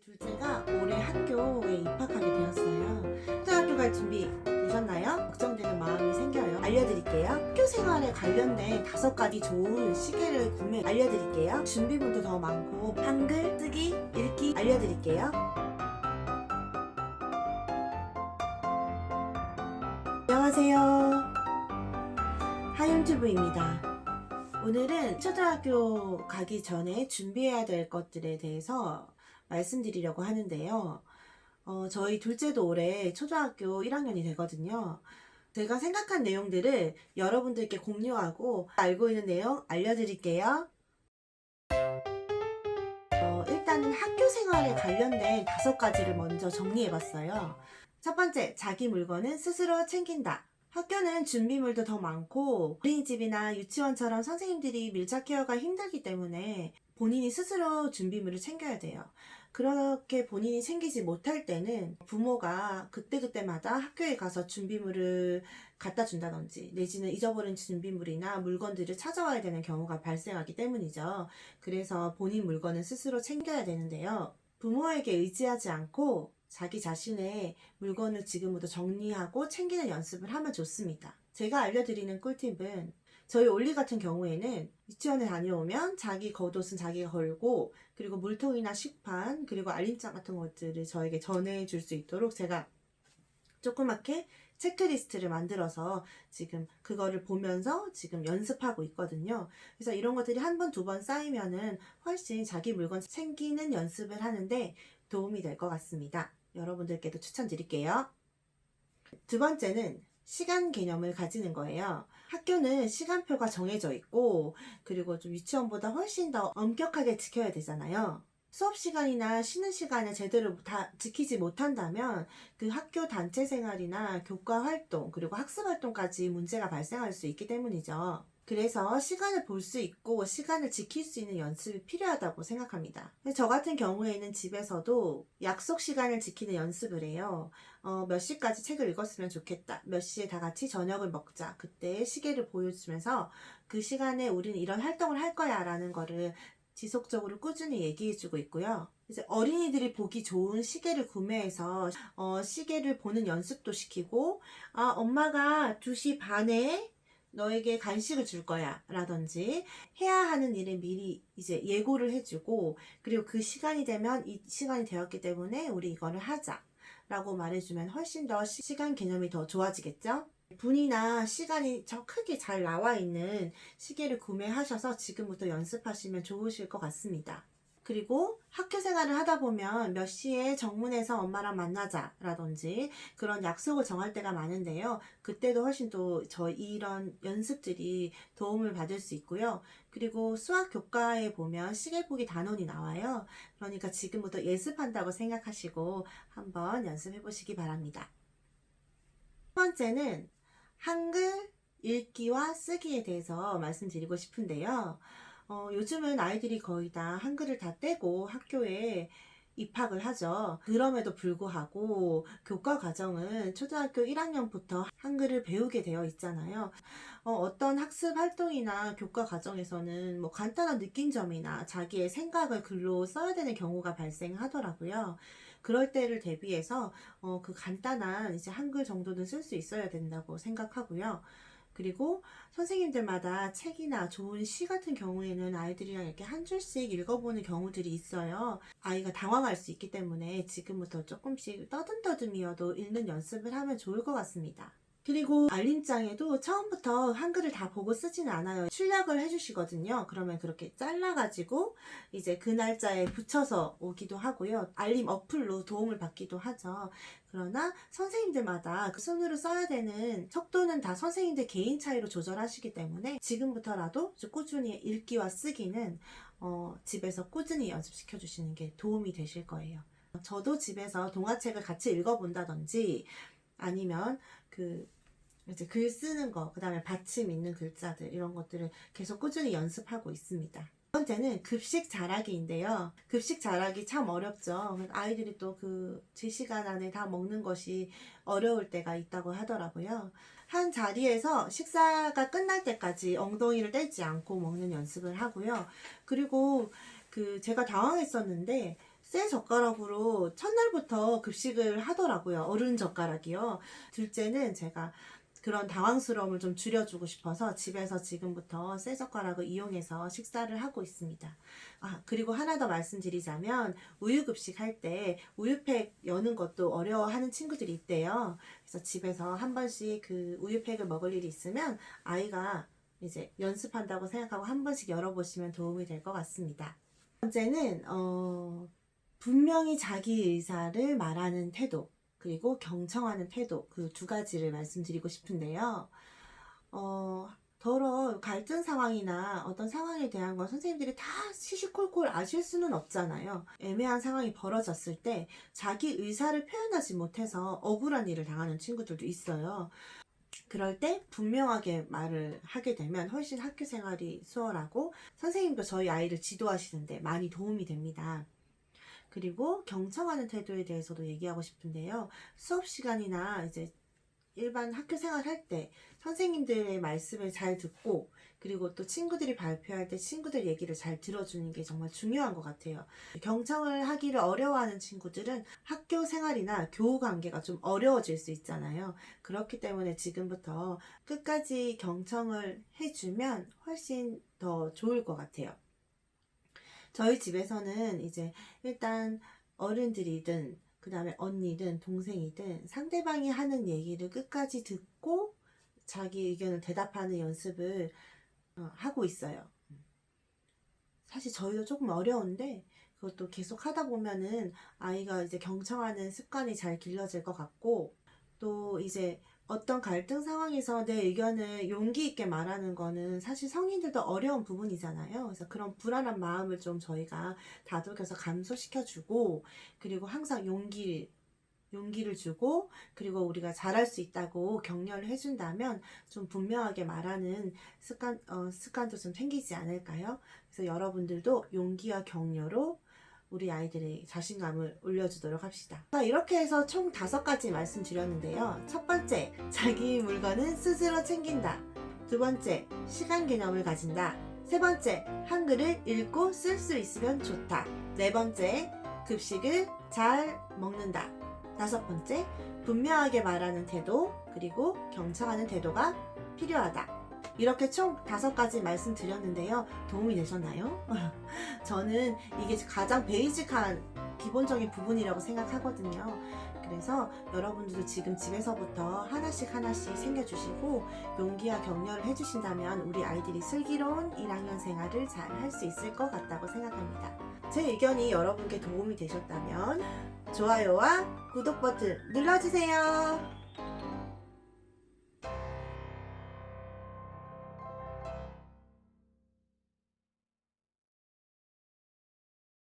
둘째가 올해 학교에 입학하게 되었어요. 초등학교 갈 준비 되셨나요? 걱정되는 마음이 생겨요. 알려드릴게요. 학교 생활에 관련된 5가지 좋은 시계를 알려드릴게요. 준비물도 더 많고 한글, 쓰기, 읽기 알려드릴게요. 안녕하세요. 하윤튜브입니다. 오늘은 초등학교 가기 전에 준비해야 될 것들에 대해서 말씀드리려고 하는데요. 저희 둘째도 올해 초등학교 1학년이 되거든요. 제가 생각한 내용들을 여러분들께 공유하고 알고 있는 내용 알려드릴게요. 일단은 학교 생활에 관련된 5가지를 먼저 정리해봤어요. 첫 번째, 자기 물건은 스스로 챙긴다. 학교는 준비물도 더 많고 어린이집이나 유치원처럼 선생님들이 밀착 케어가 힘들기 때문에 본인이 스스로 준비물을 챙겨야 돼요. 그렇게 본인이 챙기지 못할 때는 부모가 그때그때마다 학교에 가서 준비물을 갖다 준다든지 내지는 잊어버린 준비물이나 물건들을 찾아와야 되는 경우가 발생하기 때문이죠. 그래서 본인 물건은 스스로 챙겨야 되는데요. 부모에게 의지하지 않고 자기 자신의 물건을 지금부터 정리하고 챙기는 연습을 하면 좋습니다. 제가 알려드리는 꿀팁은 저희 올리 같은 경우에는 유치원에 다녀오면 자기 겉옷은 자기가 걸고 그리고 물통이나 식판 그리고 알림장 같은 것들을 저에게 전해줄 수 있도록 제가 조그맣게 체크리스트를 만들어서 지금 그거를 보면서 지금 연습하고 있거든요. 그래서 이런 것들이 한 번, 2번 쌓이면은 훨씬 자기 물건 챙기는 연습을 하는데 도움이 될 것 같습니다. 여러분들께도 추천드릴게요. 두 번째는 시간 개념을 가지는 거예요. 학교는 시간표가 정해져 있고 그리고 좀 유치원보다 훨씬 더 엄격하게 지켜야 되잖아요. 수업 시간이나 쉬는 시간을 제대로 다 지키지 못한다면 그 학교 단체 생활이나 교과 활동 그리고 학습 활동까지 문제가 발생할 수 있기 때문이죠. 그래서 시간을 볼 수 있고 시간을 지킬 수 있는 연습이 필요하다고 생각합니다. 저 같은 경우에는 집에서도 약속 시간을 지키는 연습을 해요. 몇 시까지 책을 읽었으면 좋겠다. 몇 시에 다 같이 저녁을 먹자. 그때 시계를 보여주면서 그 시간에 우리는 이런 활동을 할 거야 라는 거를 지속적으로 꾸준히 얘기해주고 있고요. 이제 어린이들이 보기 좋은 시계를 구매해서 시계를 보는 연습도 시키고 엄마가 2시 반에 너에게 간식을 줄 거야 라든지 해야 하는 일을 미리 이제 예고를 해주고 그리고 그 시간이 되면 이 시간이 되었기 때문에 우리 이거를 하자 라고 말해주면 훨씬 더 시간 개념이 더 좋아지겠죠? 분이나 시간이 저 크게 잘 나와 있는 시계를 구매하셔서 지금부터 연습하시면 좋으실 것 같습니다. 그리고 학교 생활을 하다 보면 몇 시에 정문에서 엄마랑 만나자 라든지 그런 약속을 정할 때가 많은데요. 그때도 훨씬 또 이런 연습들이 도움을 받을 수 있고요. 그리고 수학 교과에 보면 시계 보기 단원이 나와요. 그러니까 지금부터 예습한다고 생각하시고 한번 연습해 보시기 바랍니다. 첫 번째는 한글 읽기와 쓰기에 대해서 말씀드리고 싶은데요. 요즘은 아이들이 거의 다 한글을 다 떼고 학교에 입학을 하죠. 그럼에도 불구하고 교과 과정은 초등학교 1학년부터 한글을 배우게 되어 있잖아요. 어떤 학습 활동이나 교과 과정에서는 뭐 간단한 느낀 점이나 자기의 생각을 글로 써야 되는 경우가 발생하더라고요. 그럴 때를 대비해서 그 간단한 이제 한글 정도는 쓸 수 있어야 된다고 생각하고요. 그리고 선생님들마다 책이나 좋은 시 같은 경우에는 아이들이랑 이렇게 한 줄씩 읽어보는 경우들이 있어요. 아이가 당황할 수 있기 때문에 지금부터 조금씩 떠듬떠듬이어도 읽는 연습을 하면 좋을 것 같습니다. 그리고 알림장에도 처음부터 한글을 다 보고 쓰진 않아요. 출력을 해주시거든요. 그러면 그렇게 잘라가지고 이제 그 날짜에 붙여서 오기도 하고요. 알림 어플로 도움을 받기도 하죠. 그러나 선생님들마다 그 손으로 써야 되는 속도는 다 선생님들 개인 차이로 조절하시기 때문에 지금부터라도 꾸준히 읽기와 쓰기는 집에서 꾸준히 연습시켜 주시는 게 도움이 되실 거예요. 저도 집에서 동화책을 같이 읽어본다든지 아니면 이제 글 쓰는 거, 그 다음에 받침 있는 글자들 이런 것들을 계속 꾸준히 연습하고 있습니다. 두 번째는 급식 잘하기인데요. 급식 잘하기 참 어렵죠. 아이들이 또 그 제 시간 안에 다 먹는 것이 어려울 때가 있다고 하더라고요. 한 자리에서 식사가 끝날 때까지 엉덩이를 떼지 않고 먹는 연습을 하고요. 그리고 제가 당황했었는데 새 젓가락으로 첫날부터 급식을 하더라고요. 어른 젓가락이요. 둘째는 제가 그런 당황스러움을 좀 줄여주고 싶어서 집에서 지금부터 새 젓가락을 이용해서 식사를 하고 있습니다. 그리고 하나 더 말씀드리자면 우유 급식 할 때 우유팩 여는 것도 어려워하는 친구들이 있대요. 그래서 집에서 한 번씩 그 우유팩을 먹을 일이 있으면 아이가 이제 연습한다고 생각하고 한 번씩 열어보시면 도움이 될 것 같습니다. 첫 번째는 분명히 자기 의사를 말하는 태도, 그리고 경청하는 태도, 그 두 가지를 말씀드리고 싶은데요. 더러 갈등 상황이나 어떤 상황에 대한 건 선생님들이 다 시시콜콜 아실 수는 없잖아요. 애매한 상황이 벌어졌을 때 자기 의사를 표현하지 못해서 억울한 일을 당하는 친구들도 있어요. 그럴 때 분명하게 말을 하게 되면 훨씬 학교 생활이 수월하고 선생님도 저희 아이를 지도하시는데 많이 도움이 됩니다. 그리고 경청하는 태도에 대해서도 얘기하고 싶은데요. 수업 시간이나 이제 일반 학교 생활 할 때 선생님들의 말씀을 잘 듣고, 그리고 또 친구들이 발표할 때 친구들 얘기를 잘 들어주는 게 정말 중요한 것 같아요. 경청을 하기를 어려워하는 친구들은 학교 생활이나 교우 관계가 좀 어려워질 수 있잖아요. 그렇기 때문에 지금부터 끝까지 경청을 해주면 훨씬 더 좋을 것 같아요. 저희 집에서는 이제 일단 어른들이든 그 다음에 언니든 동생이든 상대방이 하는 얘기를 끝까지 듣고 자기 의견을 대답하는 연습을 하고 있어요. 사실 저희도 조금 어려운데 그것도 계속 하다 보면은 아이가 이제 경청하는 습관이 잘 길러질 것 같고, 또 이제 어떤 갈등 상황에서 내 의견을 용기 있게 말하는 거는 사실 성인들도 어려운 부분이잖아요. 그래서 그런 불안한 마음을 좀 저희가 다독여서 감소시켜주고, 그리고 항상 용기를 주고, 그리고 우리가 잘할 수 있다고 격려를 해준다면 좀 분명하게 말하는 습관도 좀 생기지 않을까요? 그래서 여러분들도 용기와 격려로 우리 아이들의 자신감을 올려주도록 합시다. 이렇게 해서 총 5가지 말씀드렸는데요. 첫 번째, 자기 물건은 스스로 챙긴다. 두 번째, 시간 개념을 가진다. 세 번째, 한글을 읽고 쓸 수 있으면 좋다. 네 번째, 급식을 잘 먹는다. 다섯 번째, 분명하게 말하는 태도, 그리고 경청하는 태도가 필요하다. 이렇게 총 5가지 말씀드렸는데요. 도움이 되셨나요? 저는 이게 가장 베이직한 기본적인 부분이라고 생각하거든요. 그래서 여러분들도 지금 집에서부터 하나씩 챙겨주시고 용기와 격려를 해주신다면 우리 아이들이 슬기로운 1학년 생활을 잘 할 수 있을 것 같다고 생각합니다. 제 의견이 여러분께 도움이 되셨다면 좋아요와 구독 버튼 눌러주세요.